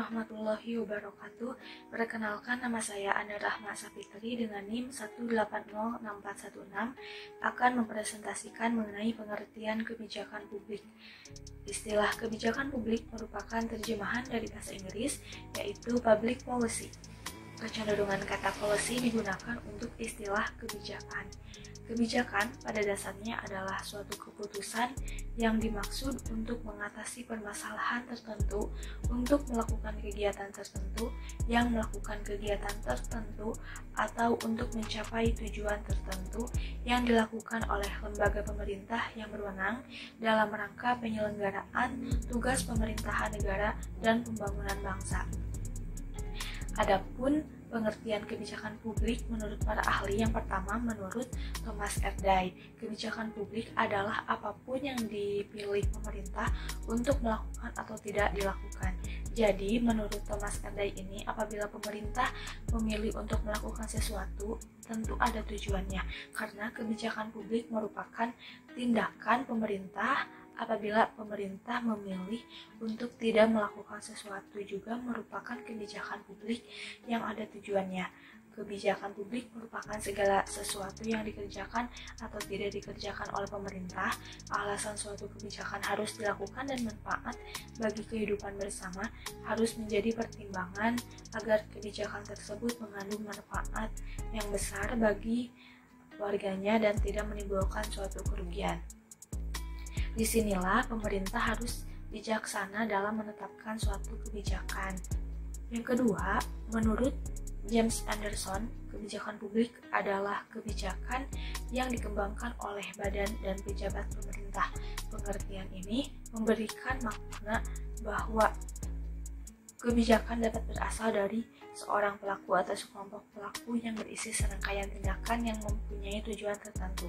warahmatullahi wabarakatuh. Perkenalkan, nama saya Ana Rahma Sapitri dengan NIM 1806416 akan mempresentasikan mengenai pengertian kebijakan publik. Istilah kebijakan publik merupakan terjemahan dari bahasa Inggris, yaitu public policy. Kecenderungan kata policy digunakan untuk istilah kebijakan. Kebijakan pada dasarnya adalah suatu keputusan yang dimaksud untuk mengatasi permasalahan tertentu, untuk melakukan kegiatan tertentu, yang melakukan kegiatan tertentu, atau untuk mencapai tujuan tertentu yang dilakukan oleh lembaga pemerintah yang berwenang dalam rangka penyelenggaraan tugas pemerintahan negara dan pembangunan bangsa. Adapun pengertian kebijakan publik menurut para ahli, yang pertama menurut Thomas Erdai, kebijakan publik adalah apapun yang dipilih pemerintah untuk melakukan atau tidak dilakukan. Jadi menurut Thomas Erdai ini, apabila pemerintah memilih untuk melakukan sesuatu, tentu ada tujuannya, karena kebijakan publik merupakan tindakan pemerintah. Apabila pemerintah memilih untuk tidak melakukan sesuatu, juga merupakan kebijakan publik yang ada tujuannya. Kebijakan publik merupakan segala sesuatu yang dikerjakan atau tidak dikerjakan oleh pemerintah, alasan suatu kebijakan harus dilakukan, dan manfaat bagi kehidupan bersama harus menjadi pertimbangan agar kebijakan tersebut mengandung manfaat yang besar bagi warganya dan tidak menimbulkan suatu kerugian. Disinilah pemerintah harus bijaksana dalam menetapkan suatu kebijakan. Yang kedua, menurut James Anderson, kebijakan publik adalah kebijakan yang dikembangkan oleh badan dan pejabat pemerintah. Pengertian ini memberikan makna bahwa kebijakan dapat berasal dari seorang pelaku atau sekelompok pelaku yang berisi serangkaian tindakan yang mempunyai tujuan tertentu.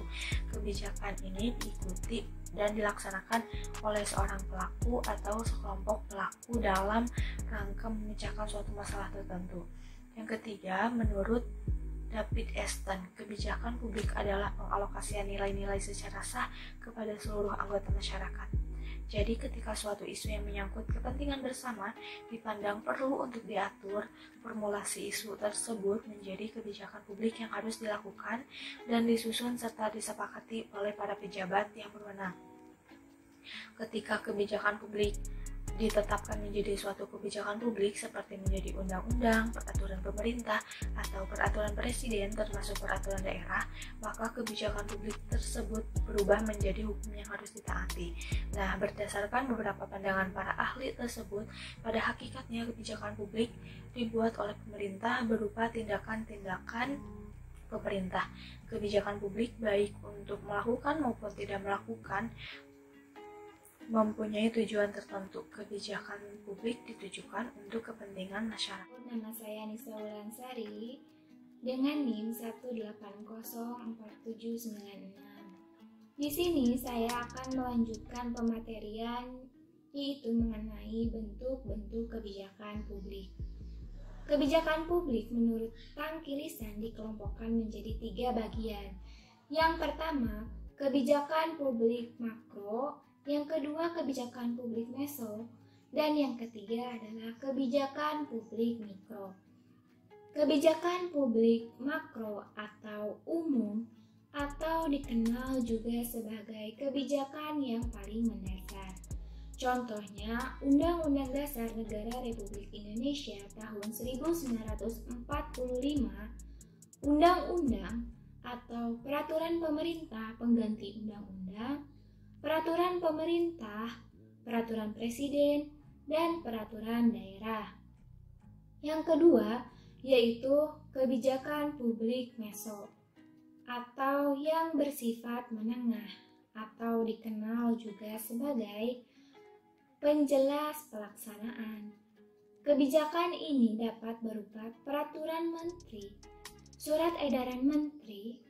Kebijakan ini diikuti dan dilaksanakan oleh seorang pelaku atau sekelompok pelaku dalam rangka memecahkan suatu masalah tertentu. Yang ketiga, menurut David Easton, kebijakan publik adalah pengalokasian nilai-nilai secara sah kepada seluruh anggota masyarakat. Jadi ketika suatu isu yang menyangkut kepentingan bersama dipandang perlu untuk diatur, formulasi isu tersebut menjadi kebijakan publik yang harus dilakukan dan disusun serta disepakati oleh para pejabat yang berwenang. Ketika kebijakan publik ditetapkan menjadi suatu kebijakan publik seperti menjadi undang-undang, peraturan pemerintah, atau peraturan presiden termasuk peraturan daerah, maka kebijakan publik tersebut berubah menjadi hukum yang harus ditaati. Nah, berdasarkan beberapa pandangan para ahli tersebut, pada hakikatnya kebijakan publik dibuat oleh pemerintah berupa tindakan-tindakan pemerintah. Kebijakan publik baik untuk melakukan maupun tidak melakukan mempunyai tujuan tertentu. Kebijakan publik ditujukan untuk kepentingan masyarakat. Nama saya Nisa Wulansari dengan NIM 1804796. Di sini saya akan melanjutkan pematerian, yaitu mengenai bentuk-bentuk kebijakan publik. Kebijakan publik menurut Tang Kilisan dikelompokkan menjadi 3 bagian. Yang pertama, kebijakan publik makro, yang kedua kebijakan publik meso, dan yang ketiga adalah kebijakan publik mikro. Kebijakan publik makro atau umum atau dikenal juga sebagai kebijakan yang paling mendasar. Contohnya, Undang-Undang Dasar Negara Republik Indonesia tahun 1945, Undang-Undang atau Peraturan Pemerintah Pengganti Undang-Undang, Peraturan Pemerintah, Peraturan Presiden, dan Peraturan Daerah. Yang kedua, yaitu kebijakan publik meso, atau yang bersifat menengah, atau dikenal juga sebagai penjelas pelaksanaan. Kebijakan ini dapat berupa peraturan menteri, surat edaran menteri,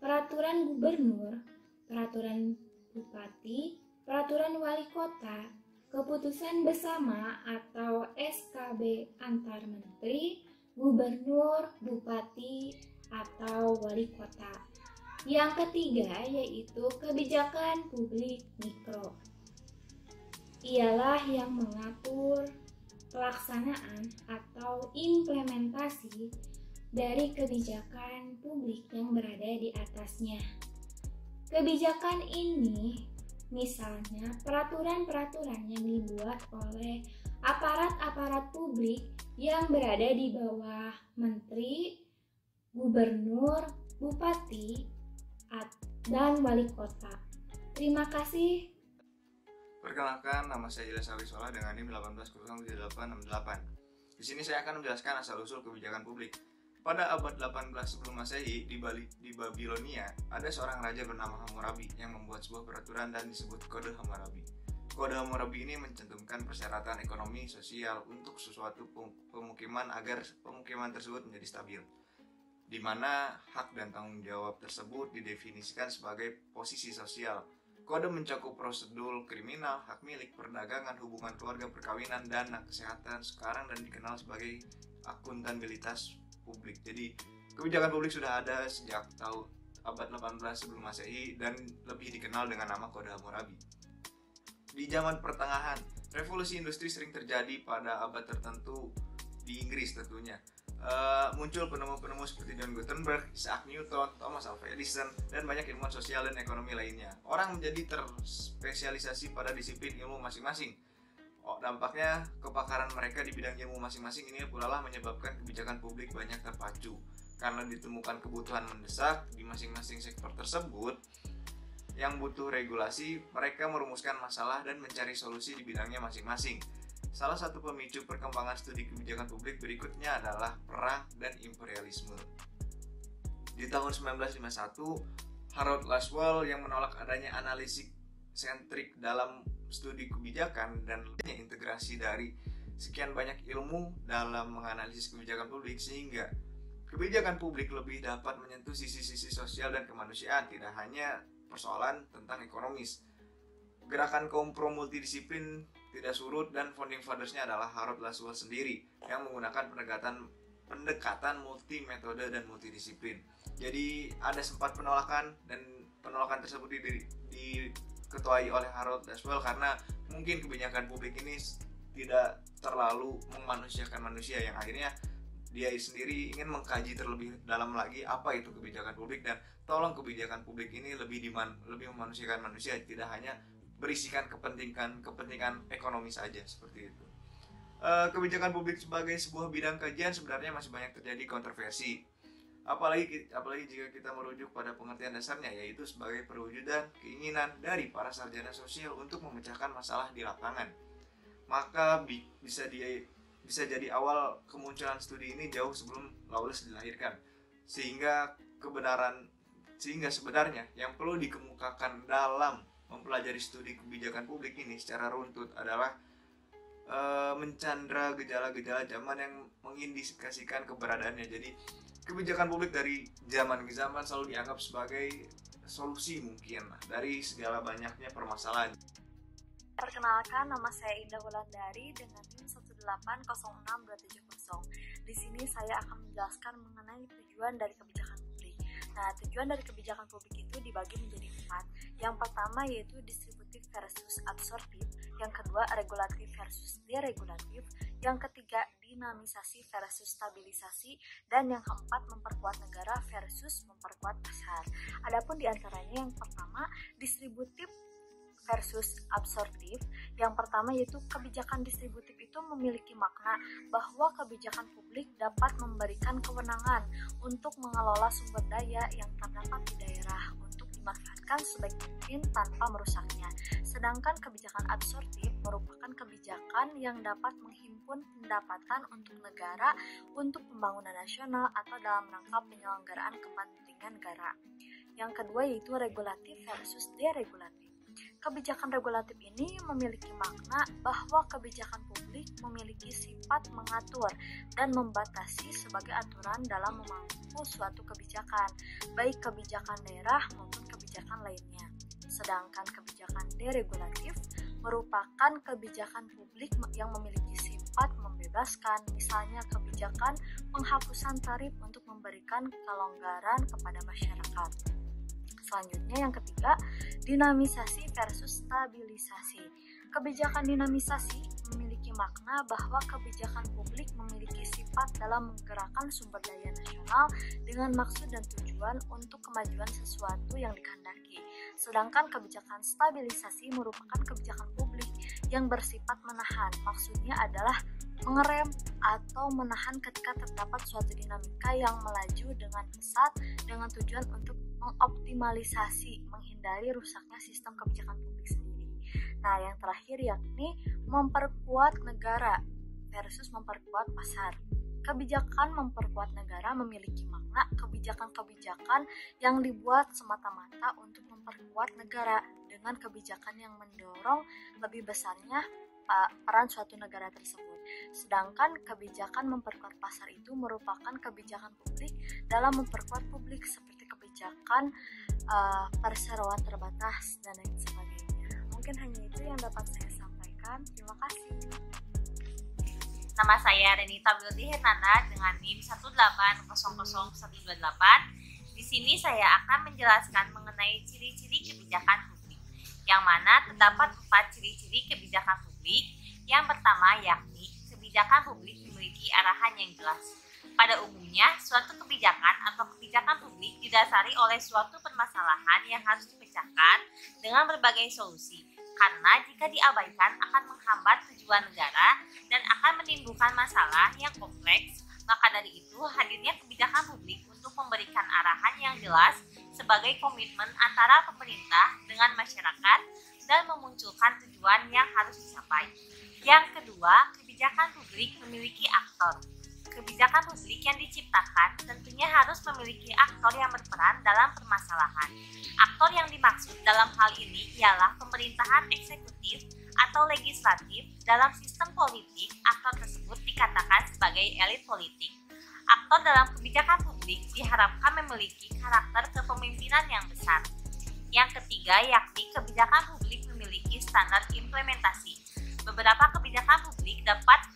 peraturan gubernur, peraturan bupati, peraturan wali kota, keputusan bersama atau SKB antar menteri, gubernur, bupati, atau wali kota. Yang ketiga yaitu kebijakan publik mikro. Ialah yang mengatur pelaksanaan atau implementasi dari kebijakan publik yang berada di atasnya. Kebijakan ini misalnya peraturan-peraturan yang dibuat oleh aparat-aparat publik yang berada di bawah menteri, gubernur, bupati, dan wali kota. Terima kasih. Perkenalkan, nama saya Ilham Sawisola dengan NIM 180868. Di sini saya akan menjelaskan asal-usul kebijakan publik. Pada abad 18 sebelum Masehi, di Babilonia, ada seorang raja bernama Hammurabi yang membuat sebuah peraturan dan disebut Kode Hammurabi. Kode Hammurabi ini mencantumkan persyaratan ekonomi sosial untuk sesuatu pemukiman agar pemukiman tersebut menjadi stabil, di mana hak dan tanggung jawab tersebut didefinisikan sebagai posisi sosial. Kode mencakup prosedur kriminal, hak milik, perdagangan, hubungan keluarga, perkawinan, dana, kesehatan, sekarang dan dikenal sebagai akuntabilitas publik. Jadi kebijakan publik sudah ada sejak tahun abad 18 sebelum Masehi dan lebih dikenal dengan nama Kode Hammurabi. Di zaman pertengahan, revolusi industri sering terjadi pada abad tertentu di Inggris tentunya. Muncul penemu-penemu seperti John Gutenberg, Isaac Newton, Thomas Alva Edison, dan banyak ilmuwan sosial dan ekonomi lainnya. Orang menjadi terspesialisasi pada disiplin ilmu masing-masing. Dampaknya kepakaran mereka di bidang ilmu masing-masing ini pula lah menyebabkan kebijakan publik banyak terpacu. Karena ditemukan kebutuhan mendesak di masing-masing sektor tersebut yang butuh regulasi, mereka merumuskan masalah dan mencari solusi di bidangnya masing-masing. Salah satu pemicu perkembangan studi kebijakan publik berikutnya adalah perang dan imperialisme. Di tahun 1951, Harold Laswell yang menolak adanya analisis sentrik dalam studi kebijakan dan integrasi dari sekian banyak ilmu dalam menganalisis kebijakan publik, sehingga kebijakan publik lebih dapat menyentuh sisi-sisi sosial dan kemanusiaan, tidak hanya persoalan tentang ekonomis. Gerakan kaum pro multidisiplin tidak surut dan founding fathers-nya adalah Harold Laswell sendiri yang menggunakan pendekatan multi metode dan multidisiplin. Jadi ada sempat penolakan, dan penolakan tersebut diketuai oleh Harold Laswell karena mungkin kebijakan publik ini tidak terlalu memanusiakan manusia, yang akhirnya dia sendiri ingin mengkaji terlebih dalam lagi apa itu kebijakan publik, dan tolong kebijakan publik ini lebih memanusiakan manusia, tidak hanya berisikan kepentingan ekonomi saja seperti itu. Kebijakan publik sebagai sebuah bidang kajian sebenarnya masih banyak terjadi kontroversi, apalagi jika kita merujuk pada pengertian dasarnya, yaitu sebagai perwujudan keinginan dari para sarjana sosial untuk memecahkan masalah di lapangan. Maka bisa jadi awal kemunculan studi ini jauh sebelum Lawless dilahirkan, sehingga sebenarnya yang perlu dikemukakan dalam mempelajari studi kebijakan publik ini secara runtut adalah mencandra gejala-gejala zaman yang mengindikasikan keberadaannya. Jadi kebijakan publik dari zaman ke zaman selalu dianggap sebagai solusi mungkin dari segala banyaknya permasalahan. Perkenalkan, nama saya Indah Wulandari dengan NIM 1806270. Di sini saya akan menjelaskan mengenai tujuan dari kebijakan publik. Nah, tujuan dari kebijakan publik itu dibagi menjadi 4. Yang pertama yaitu distributif versus absorptif, yang kedua regulatif versus deregulatif, yang ketiga dinamisasi versus stabilisasi, dan yang keempat memperkuat negara versus memperkuat pasar. Adapun diantaranya yang pertama distributif versus absorptif. Yang pertama yaitu kebijakan distributif itu memiliki makna bahwa kebijakan publik dapat memberikan kewenangan untuk mengelola sumber daya yang terdapat di daerah untuk dimanfaatkan sebaik mungkin tanpa merusaknya. Sedangkan kebijakan absorptif merupakan kebijakan yang dapat menghimpun pendapatan untuk negara untuk pembangunan nasional atau dalam rangka penyelenggaraan kepentingan negara. Yang kedua yaitu regulatif versus deregulatif. Kebijakan regulatif ini memiliki makna bahwa kebijakan publik memiliki sifat mengatur dan membatasi sebagai aturan dalam memangku suatu kebijakan, baik kebijakan daerah maupun kebijakan lainnya. Sedangkan kebijakan deregulatif merupakan kebijakan publik yang memiliki sifat membebaskan, misalnya kebijakan penghapusan tarif untuk memberikan kelonggaran kepada masyarakat. Selanjutnya yang ketiga, dinamisasi versus stabilisasi. Kebijakan dinamisasi memiliki bermakna bahwa kebijakan publik memiliki sifat dalam menggerakkan sumber daya nasional dengan maksud dan tujuan untuk kemajuan sesuatu yang dikehendaki. Sedangkan kebijakan stabilisasi merupakan kebijakan publik yang bersifat menahan. Maksudnya adalah mengerem atau menahan ketika terdapat suatu dinamika yang melaju dengan pesat dengan tujuan untuk mengoptimalisasi, menghindari rusaknya sistem kebijakan publik sendiri. Nah, yang terakhir yakni memperkuat negara versus memperkuat pasar. Kebijakan memperkuat negara memiliki makna kebijakan-kebijakan yang dibuat semata-mata untuk memperkuat negara dengan kebijakan yang mendorong lebih besarnya peran suatu negara tersebut. Sedangkan kebijakan memperkuat pasar itu merupakan kebijakan publik dalam memperkuat publik seperti kebijakan perseroan terbatas dan lain sebagainya. Mungkin hanya itu yang dapat saya sampaikan. Terima kasih. Nama saya Renita Wildi Hernanda dengan NIM 1800128. Di sini saya akan menjelaskan mengenai ciri-ciri kebijakan publik, yang mana terdapat 4 ciri-ciri kebijakan publik. Yang pertama yakni kebijakan publik memiliki arahan yang jelas. Pada umumnya, suatu kebijakan atau kebijakan publik didasari oleh suatu permasalahan yang harus dipecahkan dengan berbagai solusi. Karena jika diabaikan akan menghambat tujuan negara dan akan menimbulkan masalah yang kompleks, maka dari itu hadirnya kebijakan publik untuk memberikan arahan yang jelas sebagai komitmen antara pemerintah dengan masyarakat dan memunculkan tujuan yang harus dicapai. Yang kedua, kebijakan publik memiliki aktor. Kebijakan publik yang diciptakan tentunya harus memiliki aktor yang berperan dalam permasalahan. Aktor yang dimaksud dalam hal ini ialah pemerintahan eksekutif atau legislatif. Dalam sistem politik, aktor tersebut dikatakan sebagai elit politik. Aktor dalam kebijakan publik diharapkan memiliki karakter kepemimpinan yang besar. Yang ketiga yakni kebijakan publik memiliki standar implementasi. Beberapa kebijakan publik dapat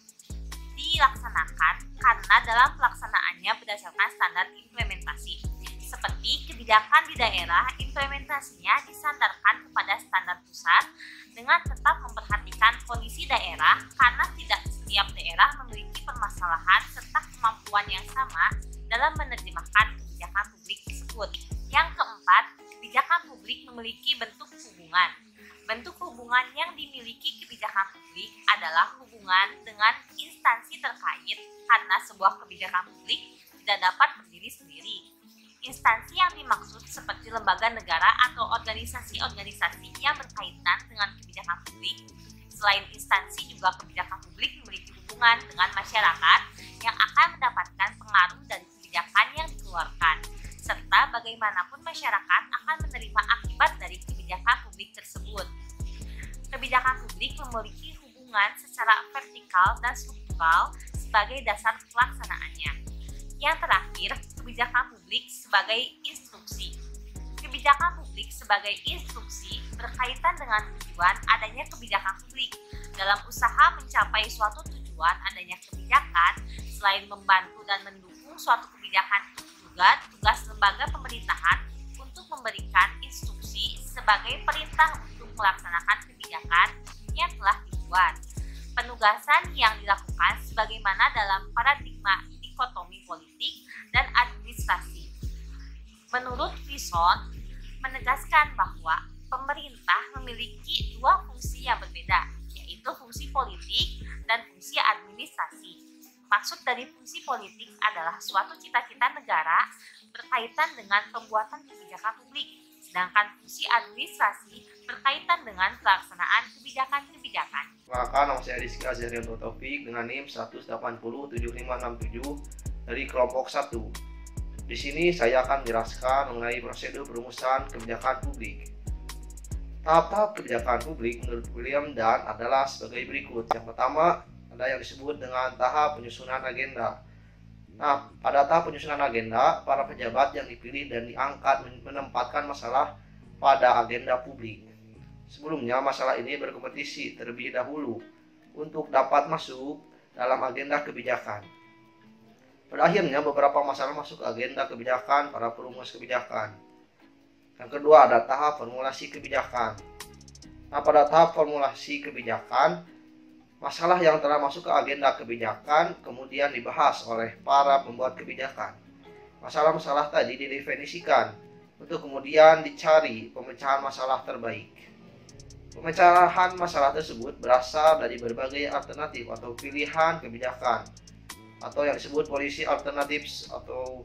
dilaksanakan karena dalam pelaksanaannya berdasarkan standar implementasi. Seperti kebijakan di daerah, implementasinya disandarkan kepada standar pusat dengan tetap memperhatikan kondisi daerah karena tidak setiap daerah memiliki permasalahan serta kemampuan yang sama dalam menerjemahkan kebijakan publik tersebut. Yang keempat, kebijakan publik memiliki bentuk hubungan. Bentuk hubungan yang dimiliki kebijakan publik adalah hubungan dengan instansi terkait karena sebuah kebijakan publik tidak dapat berdiri sendiri. Instansi yang dimaksud seperti lembaga negara atau organisasi-organisasi yang berkaitan dengan kebijakan publik. Selain instansi, juga kebijakan publik memiliki hubungan dengan masyarakat yang akan mendapatkan pengaruh dari kebijakan yang dikeluarkan, serta bagaimanapun masyarakat akan menerima akibat dari kebijakan publik tersebut. Kebijakan publik memiliki hubungan secara vertikal dan struktural sebagai dasar pelaksanaannya. Yang terakhir, kebijakan publik sebagai instruksi. Kebijakan publik sebagai instruksi berkaitan dengan tujuan adanya kebijakan publik. Dalam usaha mencapai suatu tujuan adanya kebijakan, selain membantu dan mendukung suatu kebijakan, juga tugas lembaga pemerintahan untuk memberikan instruksi sebagai perintah untuk melaksanakan kebijakan yang telah dibuat. Penugasan yang dilakukan sebagaimana dalam paradigma dikotomi politik dan administrasi. Menurut Frison, menegaskan bahwa pemerintah memiliki dua fungsi yang berbeda, yaitu fungsi politik dan fungsi administrasi. Maksud dari fungsi politik adalah suatu cita-cita negara berkaitan dengan pembuatan kebijakan publik, sedangkan fungsi administrasi berkaitan dengan pelaksanaan kebijakan-kebijakan. Maka nama saya Rizky Azharianto Taufik dengan NIM 1807567 dari kelompok 1. Di sini saya akan menjelaskan mengenai prosedur perumusan kebijakan publik. Tahap kebijakan publik menurut William Dunn adalah sebagai berikut. Yang pertama, ada yang disebut dengan tahap penyusunan agenda. Nah, pada tahap penyusunan agenda, para pejabat yang dipilih dan diangkat menempatkan masalah pada agenda publik. Sebelumnya, masalah ini berkompetisi terlebih dahulu untuk dapat masuk dalam agenda kebijakan. Pada akhirnya, beberapa masalah masuk ke agenda kebijakan para perumus kebijakan. Yang kedua, ada tahap formulasi kebijakan. Nah, pada tahap formulasi kebijakan, Masalah yang telah masuk ke agenda kebijakan kemudian dibahas oleh para pembuat kebijakan. Masalah-masalah tadi didefinisikan untuk kemudian dicari pemecahan masalah terbaik. Pemecahan masalah tersebut berasal dari berbagai alternatif atau pilihan kebijakan atau yang disebut policy alternatives atau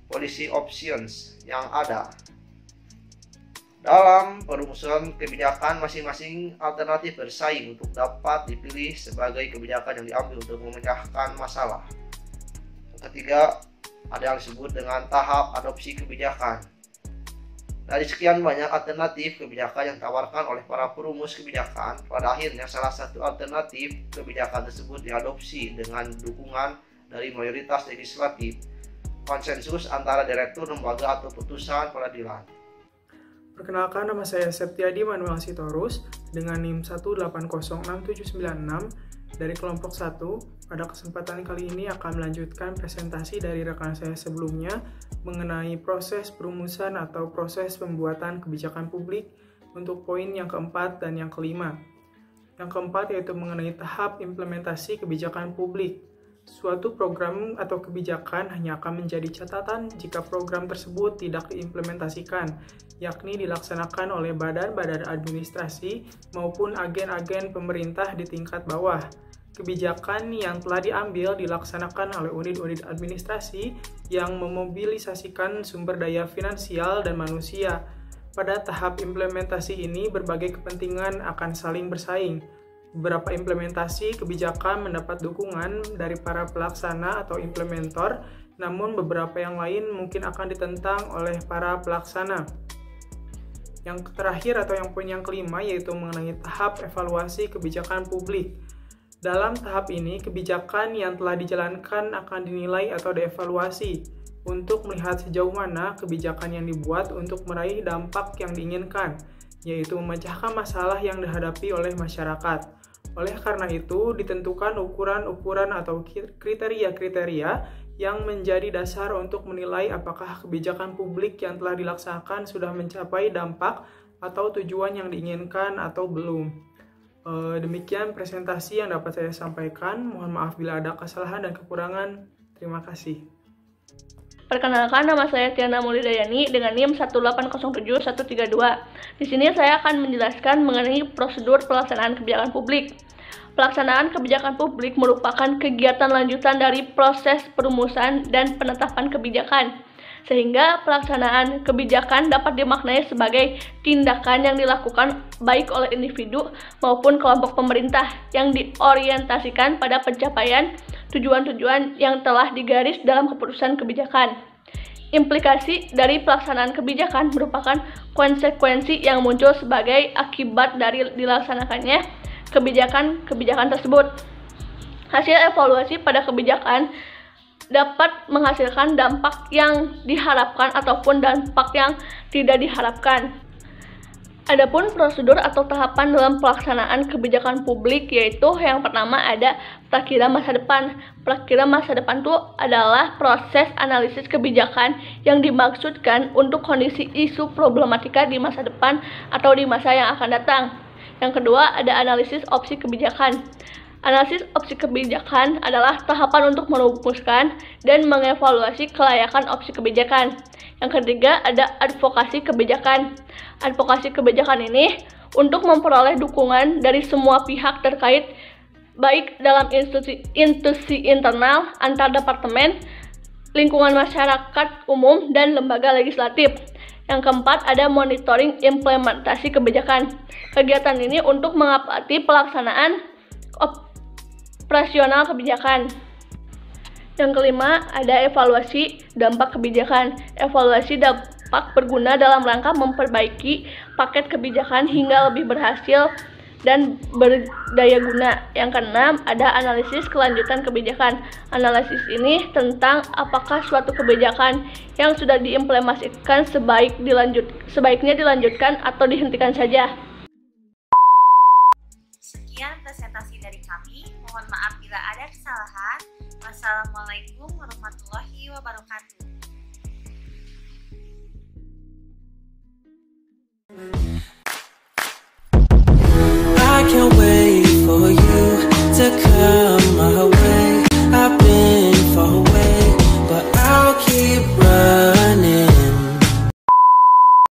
policy options yang ada. Dalam perumusan kebijakan, masing-masing alternatif bersaing untuk dapat dipilih sebagai kebijakan yang diambil untuk memecahkan masalah. Yang ketiga, ada yang disebut dengan tahap adopsi kebijakan. Dari sekian banyak alternatif kebijakan yang ditawarkan oleh para perumus kebijakan, pada akhirnya salah satu alternatif kebijakan tersebut diadopsi dengan dukungan dari mayoritas legislatif, konsensus antara direktur lembaga atau putusan peradilan. Perkenalkan, nama saya Septiadi Manuel Sitorus dengan NIM 1806796 dari kelompok 1. Pada kesempatan kali ini akan melanjutkan presentasi dari rekan saya sebelumnya mengenai proses perumusan atau proses pembuatan kebijakan publik untuk poin yang keempat dan yang kelima. Yang keempat yaitu mengenai tahap implementasi kebijakan publik. Suatu program atau kebijakan hanya akan menjadi catatan jika program tersebut tidak diimplementasikan, yakni dilaksanakan oleh badan-badan administrasi maupun agen-agen pemerintah di tingkat bawah. Kebijakan yang telah diambil dilaksanakan oleh unit-unit administrasi yang memobilisasikan sumber daya finansial dan manusia. Pada tahap implementasi ini, berbagai kepentingan akan saling bersaing. Beberapa implementasi kebijakan mendapat dukungan dari para pelaksana atau implementor, namun beberapa yang lain mungkin akan ditentang oleh para pelaksana. Yang terakhir atau yang poin yang kelima yaitu mengenai tahap evaluasi kebijakan publik. Dalam tahap ini, kebijakan yang telah dijalankan akan dinilai atau dievaluasi untuk melihat sejauh mana kebijakan yang dibuat untuk meraih dampak yang diinginkan, yaitu memecahkan masalah yang dihadapi oleh masyarakat. Oleh karena itu, ditentukan ukuran-ukuran atau kriteria-kriteria yang menjadi dasar untuk menilai apakah kebijakan publik yang telah dilaksanakan sudah mencapai dampak atau tujuan yang diinginkan atau belum. Demikian presentasi yang dapat saya sampaikan. Mohon maaf bila ada kesalahan dan kekurangan. Terima kasih. Perkenalkan, nama saya Tiana Mulidayani dengan NIM 1807132. Di sini saya akan menjelaskan mengenai prosedur pelaksanaan kebijakan publik. Pelaksanaan kebijakan publik merupakan kegiatan lanjutan dari proses perumusan dan penetapan kebijakan, sehingga pelaksanaan kebijakan dapat dimaknai sebagai tindakan yang dilakukan baik oleh individu maupun kelompok pemerintah yang diorientasikan pada pencapaian tujuan-tujuan yang telah digaris dalam keputusan kebijakan. Implikasi dari pelaksanaan kebijakan merupakan konsekuensi yang muncul sebagai akibat dari dilaksanakannya kebijakan tersebut. Hasil evaluasi pada kebijakan dapat menghasilkan dampak yang diharapkan ataupun dampak yang tidak diharapkan. Adapun prosedur atau tahapan dalam pelaksanaan kebijakan publik yaitu yang pertama ada prakiraan masa depan. Prakiraan masa depan itu adalah proses analisis kebijakan yang dimaksudkan untuk kondisi isu problematika di masa depan atau di masa yang akan datang. Yang kedua ada analisis opsi kebijakan. Analisis opsi kebijakan adalah tahapan untuk merumuskan dan mengevaluasi kelayakan opsi kebijakan. Yang ketiga ada advokasi kebijakan. Advokasi kebijakan ini untuk memperoleh dukungan dari semua pihak terkait, baik dalam institusi internal, antar departemen, lingkungan masyarakat umum, dan lembaga legislatif. Yang keempat ada monitoring implementasi kebijakan. Kegiatan ini untuk mengamati pelaksanaan operasional kebijakan. Yang kelima ada evaluasi dampak kebijakan. Evaluasi dampak berguna dalam rangka memperbaiki paket kebijakan hingga lebih berhasil dan berdaya guna. Yang keenam ada analisis kelanjutan kebijakan. Analisis ini tentang apakah suatu kebijakan yang sudah diimplementasikan sebaiknya dilanjutkan atau dihentikan saja. Sekian presentasi dari kami. Mohon maaf bila ada kesalahan. Wassalamualaikum warahmatullahi wabarakatuh.